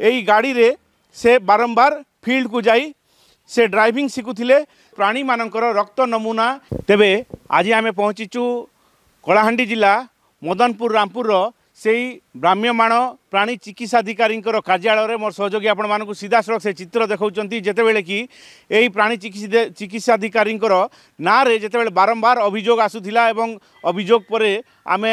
यही गाड़ी रे से बारंबार फील्ड को जाई से ड्राइविंग शिखुले प्राणी मानकर रक्त नमूना तेबे आज आम पहुँचीचु कलाहांडी जिला मदनपुर रामपुर से ब्राह्म्यमाण प्राणी चिकित्साधिकारी कार्यालय मोर सहयोगी आपण मानक सीधा सड़क से चित्र देखा जिते बड़े कि यही प्राणी चिकित्साधिकारी ना रे जिते बड़े बारंबार अभियोग आसूला एवं अभियोग पर आम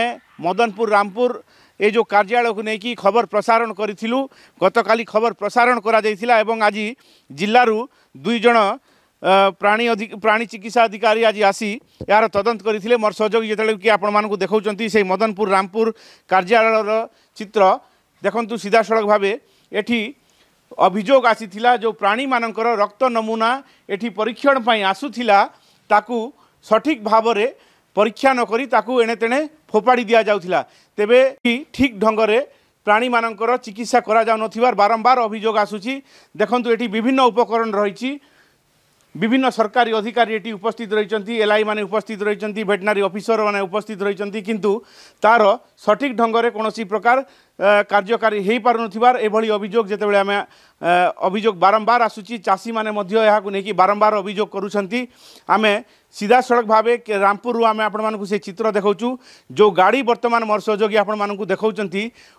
मदनपुर रामपुर ये जो कार्यालय को लेकिन खबर प्रसारण करूँ गतकाली खबर प्रसारण करा एवं आज जिलूर दुई जन प्राणी चिकित्सा अधिकारी आज आसी यार तदंत करते मोर सहयोगी जो कि आपण मानक देखा से मदनपुर रामपुर कार्यालय चित्र देखु सीधा सड़क भाव एठी अभियोग आसीथिला जो प्राणी मानकर रक्त नमूना एठी परीक्षण पई आसुथिला ताकू सठिक भाव में परीक्षा नकरी ताकू एणे तेणे फोपाड़ी दिया जाउथिला तेबे ठीक ढंग से प्राणी मानकर चिकित्सा करा जाउ नथिबार बारंबार अभियोग आसुची देखंतु एठी विभिन्न उपकरण रही विभिन्न सरकारी अधिकारी एटी उपस्थित रही एलआई माने उपस्थित रही वेटनारी ऑफिसर माने उपस्थित रही किंतु तार सठिक ढंग से कौन प्रकार कार्यकारी हो पार एभली अभियोग जितेबाला आम अभियोग बारंबार आसूची चाषी मैंने नहीं बारंबार अभियोग करुँच आम सीधा सड़क भाव रामपुर आम आपण से चित्र देखा जो गाड़ी बर्तमान मोर सहयोगी आपण मानक देखा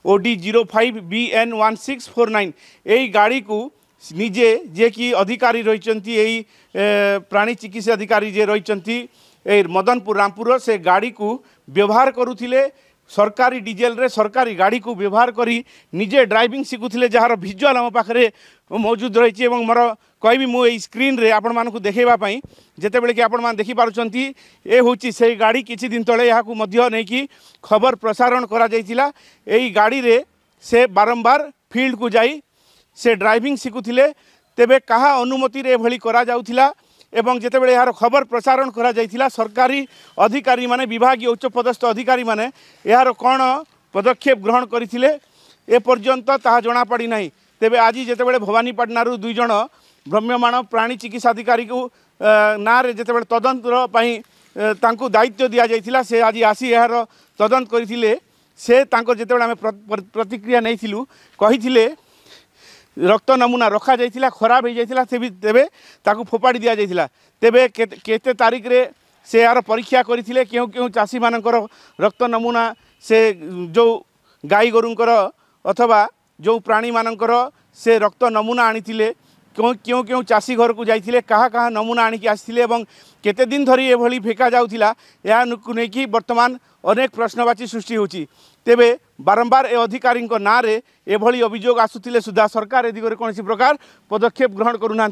OD 05BN1649 यही गाड़ी को निजे जे कि अधिकारी रही प्राणी चिकित्सा अधिकारी जे रही मदनपुर रामपुर से गाड़ी को व्यवहार करुथिले सरकारी डीजेल रे सरकारी गाड़ी को व्यवहार करी निजे ड्राइविंग शिखुले जार भिजुआल आम पाखे मौजूद रही मोर कहबी मुझे स्क्रीन रे आपण मानक देखैवाई जिते बड़े कि आपण मान देखि पारुछंती ए होची से गाड़ी किछि दिन तले यहाँ नहीं खबर प्रसारण करा जायतिला एही गाड़ी रे से बारंबार फील्ड को जाई से ड्राइविंग शिखुले तेबे कहा अनुमति रे भली करा जाउथिला एवं जिते बड़े यार खबर प्रसारण करा जायतिला सरकारी अधिकारी माने विभागीय उच्च पदस्थ अधिकारी माने यार कौन पदक्षेप ग्रहण करथिले ए पर्यंत ताहा जणा पड़ी नाही तेबे आज जिते बड़े भवानीपाटनारू दुई जन भ्राम्यमाण प्राणी चिकित्सा अधिकारी को ना रे जिते बड़े तदंतर पई तांकु दायित्व दिया जायतिला से आज आसी यार तदंत करथिले से तांको जिते बड़े आमे प्रतिक्रिया नैथिलु कहिथिले रक्त नमूना रखा जाइथिला खराब हो जाइथिला तेबे ताकू फोपाड़ी दिया जाइथिला तेबे केते तारीख रे से यार परीक्षा करथिले क्यों क्यों चाषी मानकर रक्त नमूना से जो गाई गोरुंकर अथवा जो प्राणी मानकर से रक्त नमूना आनिथिले क्यों क्यों क्यों चाषी घर को जाइथिले कहाँ कहाँ नमूना आनिकी आसिथिले एवं केते दिन धरी एभली फेका जाउथिला या नेकी वर्तमान अनेक प्रश्नवाची सृष्टि होची तेबे बारंबार ए अधिकारी ना रे एभली अभियोग आसुथिले सुधा सरकार ए दिगरे कौन प्रकार पदक्षेप ग्रहण करूना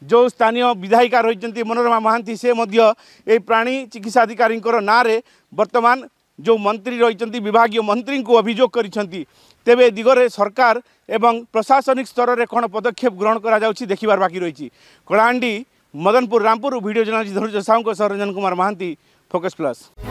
जो स्थानीय विधायिका रही मनोरमा महांती से मध्य ए प्राणी चिकित्सा अधिकारी ना रे वर्तमान जो मंत्री रही विभागीय मंत्री को अभियोग करिसेंती तेबे दिगरे सरकार एवं प्रशासनिक स्तर में कौन पदक्षेप ग्रहण करा जाउछि देखिबार बाकी रही कलाहांडी मदनपुर रामपुर वीडियो जर्नलिस्ट धनुज साहू सह रंजन कुमार महांती फोकस प्लस।